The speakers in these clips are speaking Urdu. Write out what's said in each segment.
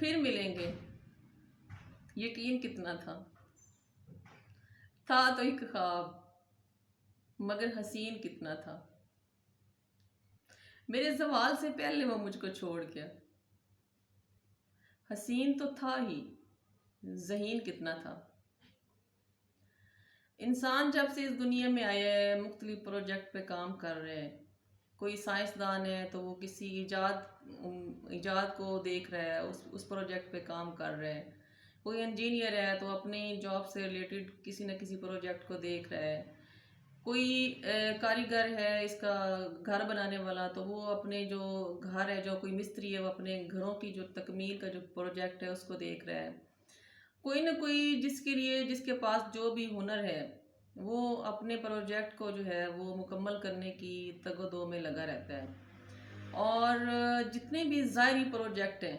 پھر ملیں گے، یقین کتنا تھا تو ایک خواب، مگر حسین کتنا تھا۔ میرے زوال سے پہلے وہ مجھ کو چھوڑ گیا، حسین تو تھا ہی، ذہین کتنا تھا۔ انسان جب سے اس دنیا میں آیا ہے مختلف پروجیکٹ پہ کام کر رہے ہیں۔ کوئی سائنسدان ہے تو وہ کسی ایجاد کو دیکھ رہا ہے، اس پروجیکٹ پہ کام کر رہا ہے۔ کوئی انجینئر ہے تو اپنی جاب سے ریلیٹڈ کسی نہ کسی پروجیکٹ کو دیکھ رہا ہے۔ کوئی کاریگر ہے اس کا گھر بنانے والا تو وہ اپنے جو گھر ہے، جو کوئی مستری ہے وہ اپنے گھروں کی جو تکمیل کا جو پروجیکٹ ہے اس کو دیکھ رہا ہے۔ کوئی نہ کوئی جس کے پاس جو بھی ہنر ہے وہ اپنے پروجیکٹ کو جو ہے وہ مکمل کرنے کی تگ و دو میں لگا رہتا ہے۔ اور جتنے بھی ظاہری پروجیکٹ ہیں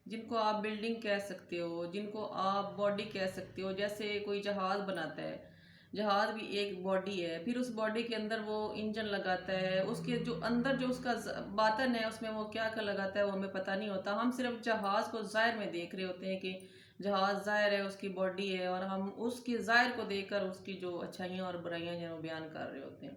جن کو آپ بلڈنگ کہہ سکتے ہو، جن کو آپ باڈی کہہ سکتے ہو، جیسے کوئی جہاز بناتا ہے، جہاز بھی ایک باڈی ہے، پھر اس باڈی کے اندر وہ انجن لگاتا ہے، اس کے جو اندر جو اس کا باطن ہے اس میں وہ کیا لگاتا ہے وہ ہمیں پتہ نہیں ہوتا۔ ہم صرف جہاز کو ظاہر میں دیکھ رہے ہوتے ہیں کہ جہاز ظاہر ہے، اس کی باڈی ہے، اور ہم اس کے ظاہر کو دیکھ کر اس کی جو اچھائیاں اور برائیاں جو بیان کر رہے ہوتے ہیں۔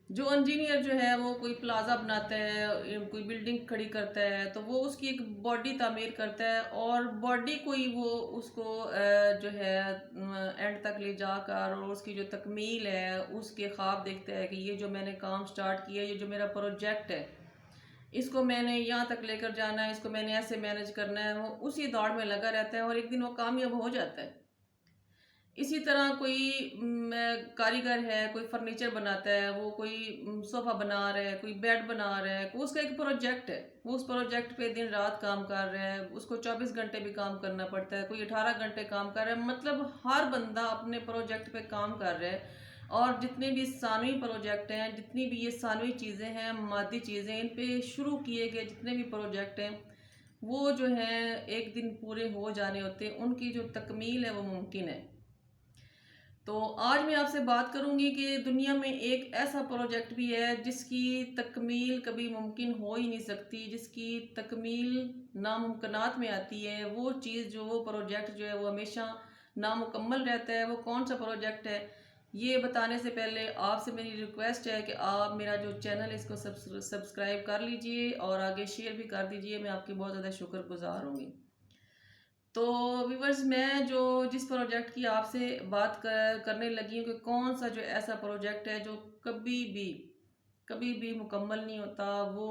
جو انجینئر جو ہے وہ کوئی پلازا بناتا ہے، کوئی بلڈنگ کھڑی کرتا ہے تو وہ اس کی ایک باڈی تعمیر کرتا ہے، اور باڈی کو ہی وہ اس کو جو ہے اینڈ تک لے جا کر اور اس کی جو تکمیل ہے اس کے خواب دیکھتا ہے کہ یہ جو میں نے کام سٹارٹ کیا ہے، یہ جو میرا پروجیکٹ ہے اس کو میں نے یہاں تک لے کر جانا ہے، اس کو میں نے ایسے مینج کرنا ہے، وہ اسی دوڑ میں لگا رہتا ہے اور ایک دن وہ کامیاب ہو جاتا ہے۔ اسی طرح کوئی کاریگر ہے، کوئی فرنیچر بناتا ہے، وہ کوئی صوفہ بنا رہا ہے، کوئی بیڈ بنا رہا ہے، اس کا ایک پروجیکٹ ہے، وہ اس پروجیکٹ پہ دن رات کام کر رہا ہے، اس کو 24 گھنٹے بھی کام کرنا پڑتا ہے، کوئی 18 گھنٹے کام کر رہا ہے، مطلب ہر بندہ اپنے پروجیکٹ پہ کام کر رہا ہے۔ اور جتنے بھی ثانوی پروجیکٹ ہیں، جتنی بھی یہ ثانوی چیزیں ہیں، مادی چیزیں، ان پہ شروع کیے گئے جتنے بھی پروجیکٹ ہیں وہ جو ہیں ایک دن پورے ہو جانے ہوتے ہیں، ان کی جو تکمیل ہے وہ ممکن ہے۔ تو آج میں آپ سے بات کروں گی کہ دنیا میں ایک ایسا پروجیکٹ بھی ہے جس کی تکمیل کبھی ممکن ہو ہی نہیں سکتی، جس کی تکمیل ناممکنات میں آتی ہے۔ وہ چیز جو وہ پروجیکٹ جو ہے وہ ہمیشہ نامکمل رہتا ہے۔ وہ کون سا پروجیکٹ ہے یہ بتانے سے پہلے آپ سے میری ریکویسٹ ہے کہ آپ میرا جو چینل ہے اس کو سبسکرائب کر لیجئے اور آگے شیئر بھی کر دیجئے، میں آپ کی بہت زیادہ شکر گزار ہوں گی۔ تو ویورز، میں جس پروجیکٹ کی آپ سے بات کرنے لگی ہوں کہ کون سا جو ایسا پروجیکٹ ہے جو کبھی بھی مکمل نہیں ہوتا، وہ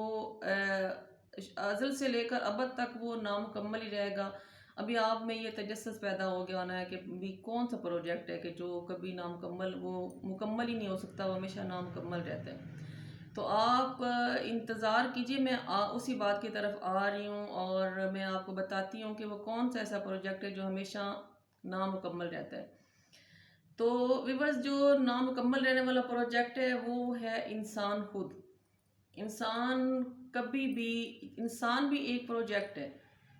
ازل سے لے کر ابد تک وہ نامکمل ہی رہے گا۔ ابھی آپ میں یہ تجسس پیدا ہو گیا ہونا ہے کہ بھی کون سا پروجیکٹ ہے کہ جو کبھی نامکمل، وہ مکمل ہی نہیں ہو سکتا، وہ ہمیشہ نامکمل رہتا ہے۔ تو آپ انتظار کیجئے، میں اسی بات کی طرف آ رہی ہوں اور میں آپ کو بتاتی ہوں کہ وہ کون سا ایسا پروجیکٹ ہے جو ہمیشہ نامکمل رہتا ہے۔ تو ویورز، جو نامکمل رہنے والا پروجیکٹ ہے وہ ہے انسان خود۔ انسان بھی ایک پروجیکٹ ہے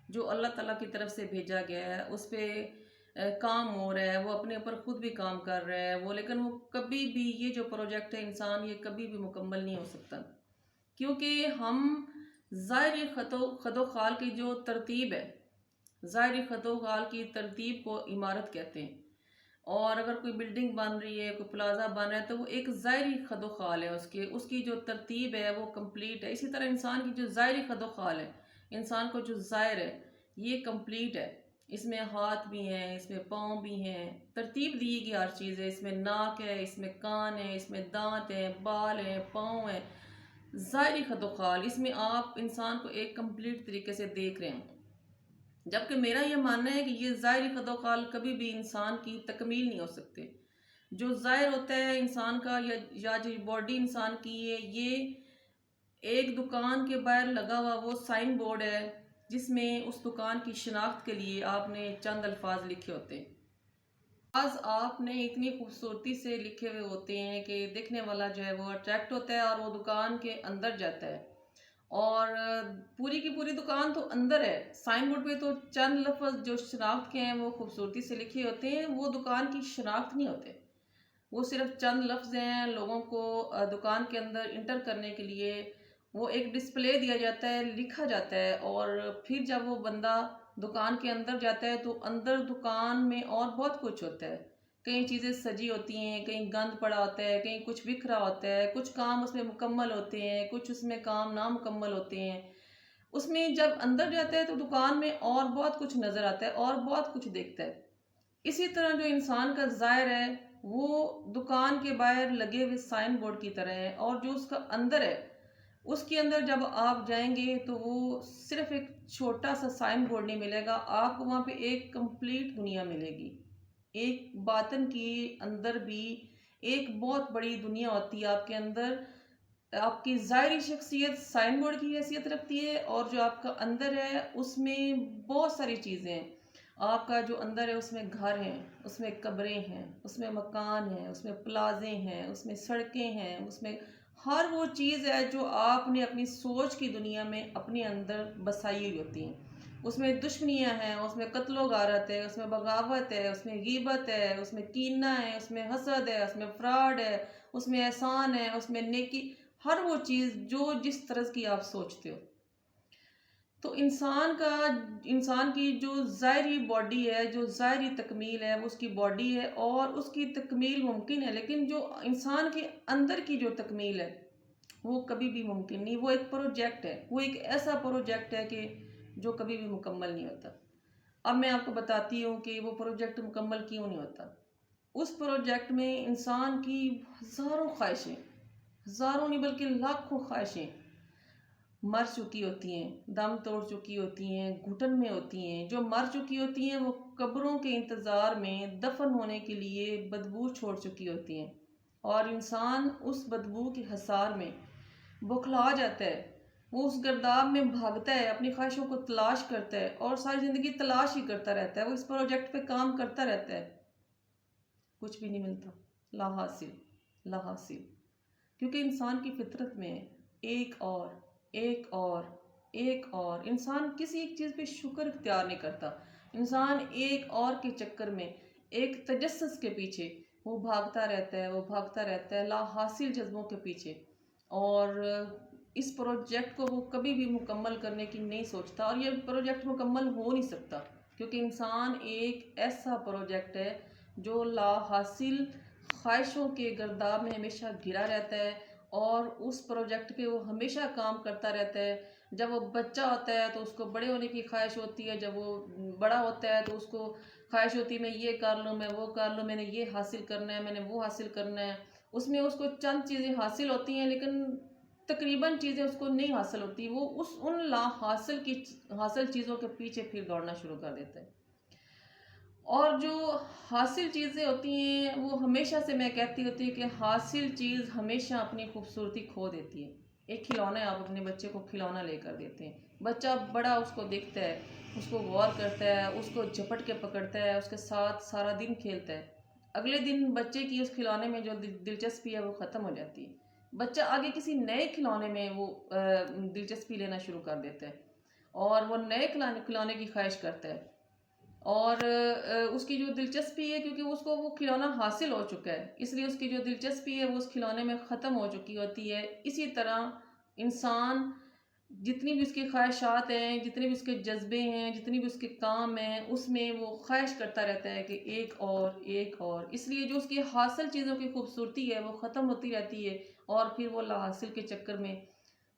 جو اللہ تعالیٰ کی طرف سے بھیجا گیا ہے، اس پہ کام ہو رہا ہے، وہ اپنے اوپر خود بھی کام کر رہا ہے لیکن وہ کبھی بھی، یہ جو پروجیکٹ ہے انسان، یہ کبھی بھی مکمل نہیں ہو سکتا، کیونکہ ہم ظاہری خد و خال کی جو ترتیب ہے، ظاہری خد و خال کی ترتیب کو عمارت کہتے ہیں۔ اور اگر کوئی بلڈنگ بن رہی ہے، کوئی پلازا بن رہا ہے تو وہ ایک ظاہری خد و خال ہے، اس کی جو ترتیب ہے وہ کمپلیٹ ہے۔ اسی طرح انسان کی جو ظاہری خد و خال ہے، انسان کو جو ظاہر ہے یہ کمپلیٹ ہے۔ اس میں ہاتھ بھی ہیں، اس میں پاؤں بھی ہیں، ترتیب دی گئی ہر چیز ہے، اس میں ناک ہے، اس میں کان ہے، اس میں دانت ہیں، بال ہیں، پاؤں ہیں، ظاہری خد و خال، اس میں آپ انسان کو ایک کمپلیٹ طریقے سے دیکھ رہے ہیں۔ جبکہ میرا یہ ماننا ہے کہ یہ ظاہری خد و خال کبھی بھی انسان کی تکمیل نہیں ہو سکتے۔ جو ظاہر ہوتا ہے انسان کا یا جو باڈی انسان کی ہے، یہ ایک دکان کے باہر لگا ہوا وہ سائن بورڈ ہے جس میں اس دکان کی شناخت کے لیے آپ نے چند الفاظ لکھے ہوتے ہیں۔ آپ نے اتنی خوبصورتی سے لکھے ہوئے ہوتے ہیں کہ دیکھنے والا جو ہے وہ اٹریکٹ ہوتا ہے اور وہ دکان کے اندر جاتا ہے، اور پوری کی پوری دکان تو اندر ہے، سائن بورڈ پہ تو چند لفظ جو شناخت کے ہیں وہ خوبصورتی سے لکھے ہوتے ہیں، وہ دکان کی شناخت نہیں ہوتے، وہ صرف چند لفظ ہیں لوگوں کو دکان کے اندر انٹر کرنے کے لیے وہ ایک ڈسپلے دیا جاتا ہے، لکھا جاتا ہے، اور پھر جب وہ بندہ دکان کے اندر جاتا ہے تو اندر دکان میں اور بہت کچھ ہوتا ہے. کئی چیزیں سجی ہوتی ہیں، کہیں گند پڑا ہوتا ہے، کہیں کچھ بکھرا ہوتا ہے، کچھ کام اس میں مکمل ہوتے ہیں، کچھ اس میں کام نامکمل ہوتے ہیں. اس میں جب اندر جاتا ہے تو دکان میں اور بہت کچھ نظر آتا ہے اور بہت کچھ دیکھتا ہے. اسی طرح جو انسان کا ظاہر ہے وہ دکان کے باہر لگے ہوئے سائن بورڈ کی طرح ہے، اور جو اس کا اندر ہے اس کے اندر جب آپ جائیں گے تو وہ صرف ایک چھوٹا سا سائن بورڈ نہیں ملے گا، آپ کو وہاں پہ ایک کمپلیٹ دنیا ملے گی. ایک باطن کی اندر بھی ایک بہت بڑی دنیا ہوتی ہے آپ کے اندر. آپ کی ظاہری شخصیت سائن بورڈ کی حیثیت رکھتی ہے، اور جو آپ کا اندر ہے اس میں بہت ساری چیزیں ہیں. آپ کا جو اندر ہے اس میں گھر ہیں، اس میں قبریں ہیں، اس میں مکان ہیں، اس میں پلازے ہیں، اس میں سڑکیں ہیں، اس میں ہر وہ چیز ہے جو آپ نے اپنی سوچ کی دنیا میں اپنے اندر بسائی ہوئی ہوتی ہیں. اس میں دشمنیاں ہیں، اس میں قتل و غارت ہے، اس میں بغاوت ہے، اس میں غیبت ہے، اس میں کینہ ہے، اس میں حسد ہے، اس میں فراڈ ہے، اس میں احسان ہے، اس میں نیکی، ہر وہ چیز جو جس طرح کی آپ سوچتے ہو. تو انسان کی جو ظاہری باڈی ہے، جو ظاہری تکمیل ہے وہ اس کی باڈی ہے، اور اس کی تکمیل ممکن ہے، لیکن جو انسان کے اندر کی جو تکمیل ہے وہ کبھی بھی ممکن نہیں. وہ ایک پروجیکٹ ہے، وہ ایک ایسا پروجیکٹ ہے کہ جو کبھی بھی مکمل نہیں ہوتا. اب میں آپ کو بتاتی ہوں کہ وہ پروجیکٹ مکمل کیوں نہیں ہوتا. اس پروجیکٹ میں انسان کی ہزاروں خواہشیں، ہزاروں نہیں بلکہ لاکھوں خواہشیں مر چکی ہوتی ہیں، دم توڑ چکی ہوتی ہیں، گھٹن میں ہوتی ہیں. جو مر چکی ہوتی ہیں وہ قبروں کے انتظار میں دفن ہونے کے لیے بدبو چھوڑ چکی ہوتی ہیں، اور انسان اس بدبو کے حصار میں بکھلا جاتا ہے. وہ اس گرداب میں بھاگتا ہے، اپنی خواہشوں کو تلاش کرتا ہے، اور ساری زندگی تلاش ہی کرتا رہتا ہے. وہ اس پروجیکٹ پہ کام کرتا رہتا ہے، کچھ بھی نہیں ملتا، لا حاصل، لا حاصل. کیونکہ انسان کی فطرت میں ایک اور ایک اور ایک اور، انسان کسی ایک چیز پہ شکر اختیار نہیں کرتا. انسان ایک اور کے چکر میں، ایک تجسس کے پیچھے وہ بھاگتا رہتا ہے، وہ بھاگتا رہتا ہے لا حاصل جذبوں کے پیچھے. اور اس پروجیکٹ کو وہ کبھی بھی مکمل کرنے کی نہیں سوچتا، اور یہ پروجیکٹ مکمل ہو نہیں سکتا، کیونکہ انسان ایک ایسا پروجیکٹ ہے جو لا حاصل خواہشوں کے گرداب میں ہمیشہ گھرا رہتا ہے، اور اس پروجیکٹ پہ وہ ہمیشہ کام کرتا رہتا ہے. جب وہ بچہ ہوتا ہے تو اس کو بڑے ہونے کی خواہش ہوتی ہے، جب وہ بڑا ہوتا ہے تو اس کو خواہش ہوتی ہے میں یہ کر لوں، میں وہ کر لوں، میں نے یہ حاصل کرنا ہے، میں نے وہ حاصل کرنا ہے. اس میں اس کو چند چیزیں حاصل ہوتی ہیں، لیکن تقریباً چیزیں اس کو نہیں حاصل ہوتی. وہ ان لا حاصل چیزوں کے پیچھے پھر دوڑنا شروع کر دیتا ہے. اور جو حاصل چیزیں ہوتی ہیں وہ ہمیشہ سے میں کہتی ہوتی ہے کہ حاصل چیز ہمیشہ اپنی خوبصورتی کھو دیتی ہے. ایک کھلونا ہے، آپ اپنے بچے کو کھلونا لے کر دیتے ہیں، بچہ بڑا اس کو دیکھتا ہے، اس کو غور کرتا ہے، اس کو جھپٹ کے پکڑتا ہے، اس کے ساتھ سارا دن کھیلتا ہے. اگلے دن بچے کی اس کھلونے میں جو دلچسپی ہے وہ ختم ہو جاتی ہے. بچہ آگے کسی نئے کھلونے میں وہ دلچسپی لینا شروع کر دیتا ہے، اور وہ نئے کھلونے کی خواہش کرتا ہے. اور اس کی جو دلچسپی ہے، کیونکہ اس کو وہ کھلونا حاصل ہو چکا ہے، اس لیے اس کی جو دلچسپی ہے وہ اس کھلونے میں ختم ہو چکی ہوتی ہے. اسی طرح انسان جتنی بھی اس کی خواہشات ہیں، جتنے بھی اس کے جذبے ہیں، جتنی بھی اس کے کام ہیں، اس میں وہ خواہش کرتا رہتا ہے کہ ایک اور ایک اور. اس لیے جو اس کی حاصل چیزوں کی خوبصورتی ہے وہ ختم ہوتی رہتی ہے، اور پھر وہ لا حاصل کے چکر میں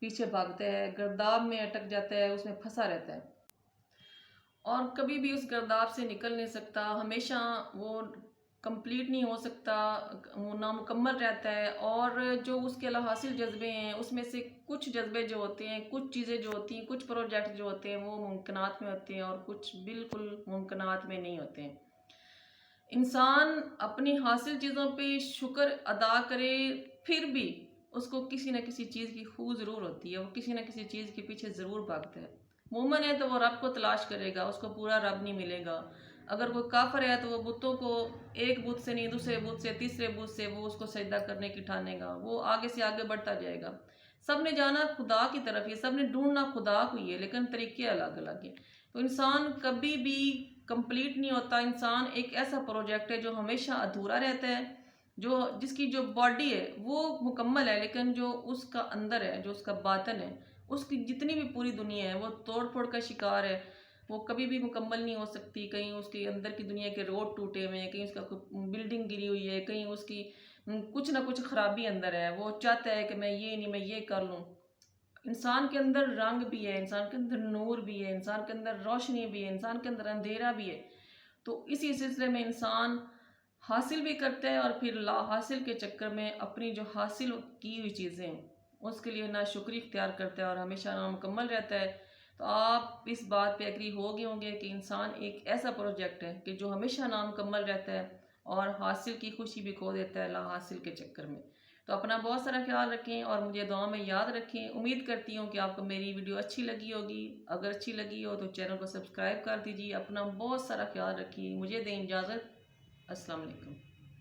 پیچھے بھاگتا ہے، گرداب میں اٹک جاتا ہے، اس میں پھنسا رہتا ہے، اور کبھی بھی اس گرداب سے نکل نہیں سکتا. ہمیشہ وہ کمپلیٹ نہیں ہو سکتا، وہ نامکمل رہتا ہے. اور جو اس کے حاصل جذبے ہیں اس میں سے کچھ جذبے جو ہوتے ہیں، کچھ چیزیں جو ہوتی ہیں، کچھ پروجیکٹ جو ہوتے ہیں وہ ممکنات میں ہوتے ہیں، اور کچھ بالکل ممکنات میں نہیں ہوتے ہیں. انسان اپنی حاصل چیزوں پہ شکر ادا کرے پھر بھی اس کو کسی نہ کسی چیز کی خو ضرور ہوتی ہے، وہ کسی نہ کسی چیز کے پیچھے ضرور بھاگتا ہے. مومن ہے تو وہ رب کو تلاش کرے گا، اس کو پورا رب نہیں ملے گا. اگر کوئی کافر ہے تو وہ بتوں کو ایک بت سے نہیں، دوسرے بت سے، تیسرے بت سے وہ اس کو سجدہ کرنے کی ٹھانے گا. وہ آگے سے آگے بڑھتا جائے گا. سب نے جانا خدا کی طرف ہی، سب نے ڈھونڈنا خدا کو ہی ہے، لیکن طریقے الگ الگ ہیں. تو انسان کبھی بھی کمپلیٹ نہیں ہوتا. انسان ایک ایسا پروجیکٹ ہے جو ہمیشہ ادھورا رہتا ہے، جو جس کی جو باڈی ہے وہ مکمل ہے، لیکن جو اس کا اندر ہے، جو اس کا باطن ہے، اس کی جتنی بھی پوری دنیا ہے وہ توڑ پھوڑ کا شکار ہے، وہ کبھی بھی مکمل نہیں ہو سکتی۔ کہیں اس کے اندر کی دنیا کے روڈ ٹوٹے ہوئے ہیں، کہیں اس کا بلڈنگ گری ہوئی ہے، کہیں اس کی کچھ نہ کچھ خرابی اندر ہے، وہ چاہتا ہے کہ میں یہ نہیں، میں یہ کر لوں۔ انسان کے اندر رنگ بھی ہے، انسان کے اندر نور بھی ہے، انسان کے اندر روشنی بھی ہے، انسان کے اندر اندھیرا بھی ہے۔ تو اسی سلسلے میں انسان حاصل بھی کرتا ہے اور پھر لا حاصل کے چکر میں اپنی جو حاصل کی ہوئی چیزیں ہیں اس کے لیے ناشکری اختیار کرتا ہے اور ہمیشہ نامکمل رہتا ہے۔ تو آپ اس بات پہ ایگری ہو گئے ہوں گے کہ انسان ایک ایسا پروجیکٹ ہے کہ جو ہمیشہ نامکمل رہتا ہے اور حاصل کی خوشی بھی کھو دیتا ہے لا حاصل کے چکر میں۔ تو اپنا بہت سارا خیال رکھیں اور مجھے دعا میں یاد رکھیں۔ امید کرتی ہوں کہ آپ کو میری ویڈیو اچھی لگی ہوگی، اگر اچھی لگی ہو تو چینل کو سبسکرائب کر دیجیے۔ اپنا بہت سارا خیال رکھیے، مجھے دیں اجازت۔ السلام علیکم۔